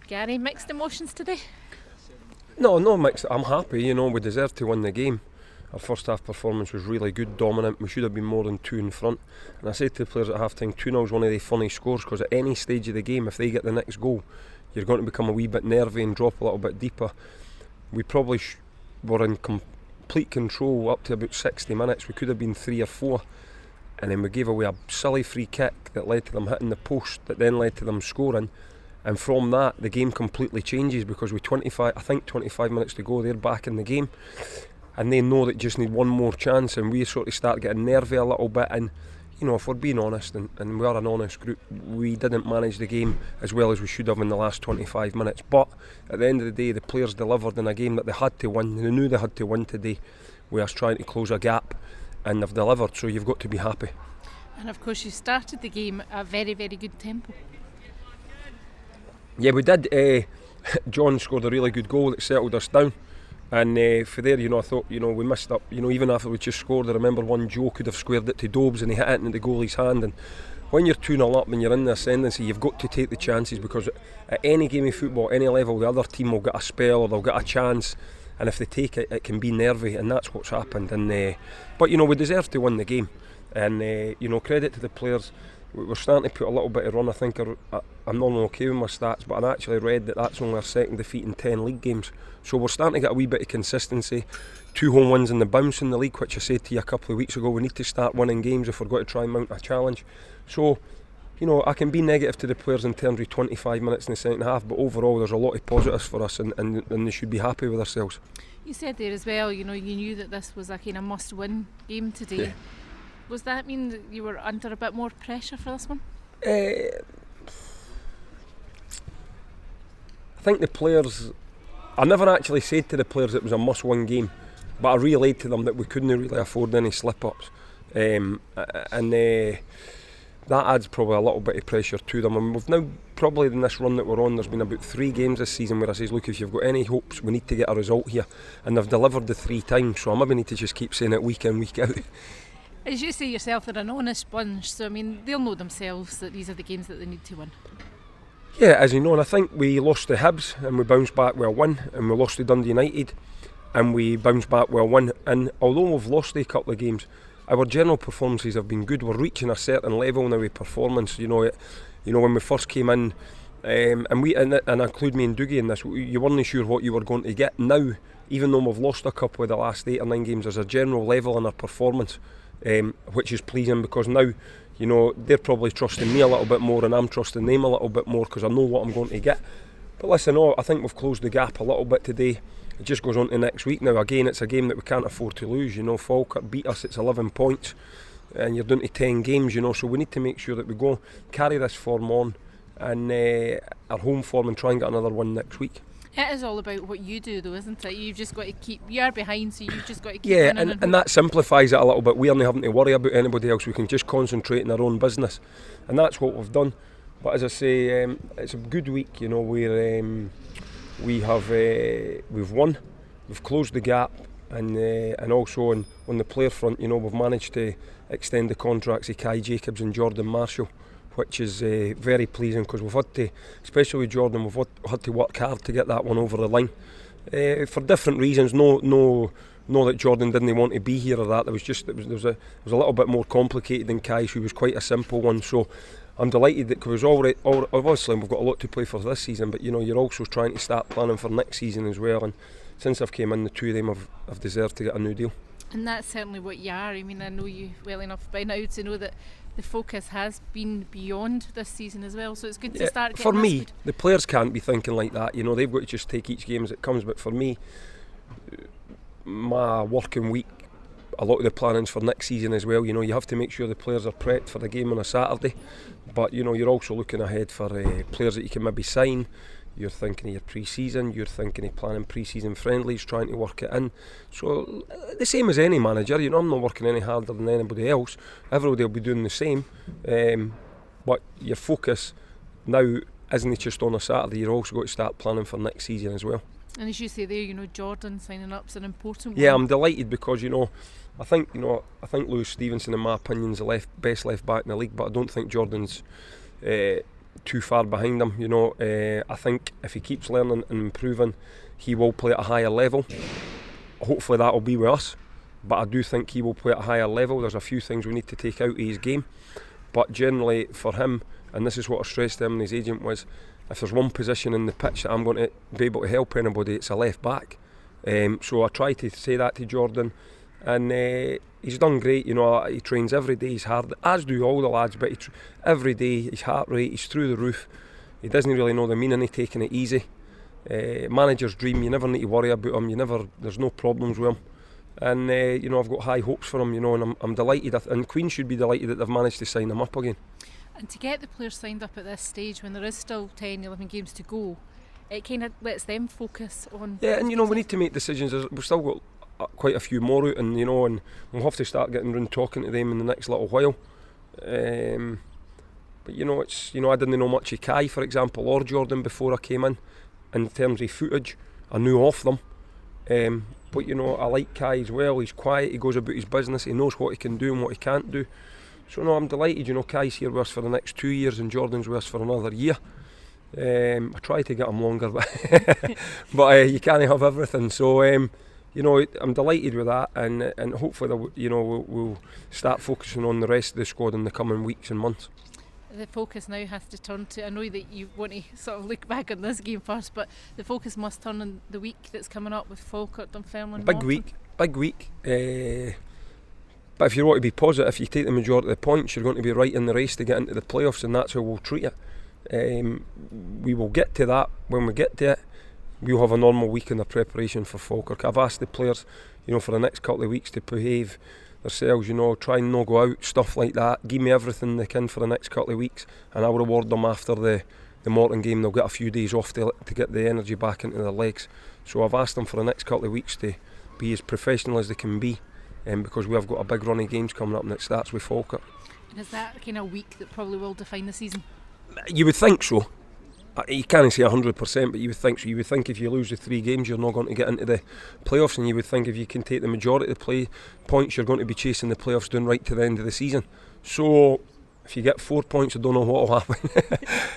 Gary, mixed emotions today? No mixed. I'm happy, we deserved to win the game. Our first half performance was really good, dominant. We should have been more than 2 in front. And I said to the players at half time, 2-0 is one of the funny scores, because at any stage of the game, if they get the next goal, you're going to become a wee bit nervy and drop a little bit deeper. We probably were in complete control up to about 60 minutes. We could have been 3 or 4. And then we gave away a silly free kick that led to them hitting the post, that then led to them scoring. And from that, the game completely changes, because with 25 minutes to go, they're back in the game. And they know that just need one more chance, and we sort of start getting nervy a little bit. And if we're being honest, and we are an honest group, we didn't manage the game as well as we should have in the last 25 minutes. But at the end of the day, the players delivered in a game that they had to win. They knew they had to win today. We are trying to close a gap, and they've delivered, so you've got to be happy. And of course you started the game at a very, very good tempo. Yeah, we did. John scored a really good goal that settled us down. And for there, I thought, we missed up. Even after we just scored, I remember one Joe could have squared it to Dobbs and he hit it into the goalie's hand. And when you're 2-0 up and you're in the ascendancy, you've got to take the chances, because at any game of football, any level, the other team will get a spell or they'll get a chance. And if they take it, it can be nervy, and that's what's happened. And but we deserve to win the game. And credit to the players. We're starting to put a little bit of run. I think I'm not okay with my stats, but I actually read that that's only our second defeat in 10 league games. So we're starting to get a wee bit of consistency. 2 home wins in the bounce in the league, which I said to you a couple of weeks ago. We need to start winning games if we're going to try and mount a challenge. So, I can be negative to the players in terms of 25 minutes in the second half, but overall there's a lot of positives for us, and they should be happy with themselves. You said there as well, you knew that this was a kind of must-win game today. Yeah. Does that mean that you were under a bit more pressure for this one? I think the players, I never actually said to the players it was a must-win game, but I relayed to them that we couldn't really afford any slip-ups. That adds probably a little bit of pressure to them. And we've now, probably in this run that we're on, there's been about 3 games this season where I says, look, if you've got any hopes, we need to get a result here. And they've delivered the 3 times, so I maybe need to just keep saying it week in, week out. As you say yourself, they're an honest bunch, so they'll know themselves that these are the games that they need to win. Yeah, as you know, and I think we lost to Hibs and we bounced back with a win, and we lost to Dundee United and we bounced back with a win. And although we've lost a couple of games, our general performances have been good. We're reaching a certain level now with performance. When we first came in, and include me and Dougie in this, you weren't sure what you were going to get. Now, even though we've lost a couple of the last 8 or 9 games, there's a general level in our performance. Which is pleasing, because now they're probably trusting me a little bit more and I'm trusting them a little bit more, because I know what I'm going to get. But listen, I think we've closed the gap a little bit today. It just goes on to next week now. Again, it's a game that we can't afford to lose. Falkirk beat us, it's 11 points and you're down to 10 games, so we need to make sure that we go carry this form on and our home form and try and get another one next week. It is all about what you do though, isn't it? You've just got to you're behind, so you've just got to keep winning. And that simplifies it a little bit. We're not having to worry about anybody else. We can just concentrate on our own business. And that's what we've done. But as I say, it's a good week, where we've won, we've closed the gap, and also on the player front, we've managed to extend the contracts of Kai Jacobs and Jordan Marshall, which is very pleasing, because we've had to, especially with Jordan, we've had to work hard to get that one over the line for different reasons. No that Jordan didn't want to be here or that. It was a little bit more complicated than Kai, who was quite a simple one. So I'm delighted that, because obviously we've got a lot to play for this season, but you're also trying to start planning for next season as well. And since I've came in, the 2 of them have deserved to get a new deal. And that's certainly what you are. I know you well enough by now to know that the focus has been beyond this season as well, so it's good to start getting for me, the players can't be thinking like that. They've got to just take each game as it comes. But for me, my working week, a lot of the planning's for next season as well. You have to make sure the players are prepped for the game on a Saturday, but you're also looking ahead for players that you can maybe sign. You're thinking of your pre-season, you're thinking of planning pre-season friendlies, trying to work it in. So the same as any manager, I'm not working any harder than anybody else. Everybody will be doing the same. But your focus now isn't just on a Saturday, you're also got to start planning for next season as well. And as you say there, Jordan signing up's an important one. I'm delighted, because I think Lewis Stevenson, in my opinion, is the best left back in the league, but I don't think Jordan's too far behind him. You know, I think if he keeps learning and improving, he will play at a higher level. Hopefully that will be with us, but I do think he will play at a higher level. There's a few things we need to take out of his game, but generally for him, and this is what I stressed to him and his agent, was if there's one position in the pitch that I'm going to be able to help anybody, it's a left back. So I try to say that to Jordan, and he's done great. You know, he trains every day, he's hard, as do all the lads, but every day his heart rate is through the roof. He doesn't really know the meaning of taking it easy. Manager's dream, you never need to worry about him, there's no problems with him. And you know, I've got high hopes for him, you know, and I'm delighted, and Queen should be delighted that they've managed to sign him up again. And to get the players signed up at this stage when there is still 10, 11 games to go, it kind of lets them focus on... Yeah, and you know, we need to make decisions. We've still got quite a few more out, and you know, and we'll have to start getting round talking to them in the next little while. But you know, I didn't know much of Kai, for example, or Jordan before I came in terms of footage. I knew of them. But you know, I like Kai as well. He's quiet, he goes about his business, he knows what he can do and what he can't do. So no, I'm delighted. You know, Kai's here with us for the next 2 years and Jordan's with us for another year. I try to get him longer, but you can't have everything. So you know, I'm delighted with that, and hopefully, you know, we'll start focusing on the rest of the squad in the coming weeks and months. The focus now has to turn to, I know that you want to sort of look back on this game first, but the focus must turn on the week that's coming up with Falkirk, Dunfermline, Big week. But if you want to be positive, if you take the majority of the points, you're going to be right in the race to get into the playoffs, and that's how we'll treat it. We will get to that when we get to it. We'll have a normal week in the preparation for Falkirk. I've asked the players, you know, for the next couple of weeks to behave themselves, you know, try and not go out, stuff like that. Give me everything they can for the next couple of weeks, and I'll reward them after the Morton game. They'll get a few days off to get the energy back into their legs. So I've asked them for the next couple of weeks to be as professional as they can be, because we have got a big run of games coming up, and it starts with Falkirk. And is that kind of week that probably will define the season? You would think so. You can't say 100%, but you would think so. You would think if you lose the 3 games, you're not going to get into the playoffs, and you would think if you can take the majority of the points, you're going to be chasing the playoffs down right to the end of the season. So if you get 4 points, I don't know what will happen.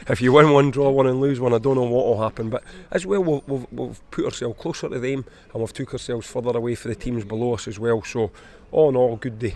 If you win one, draw one and lose one, I don't know what will happen. But as well, we've put ourselves closer to them, and we've took ourselves further away for the teams below us as well. So all in all, good day.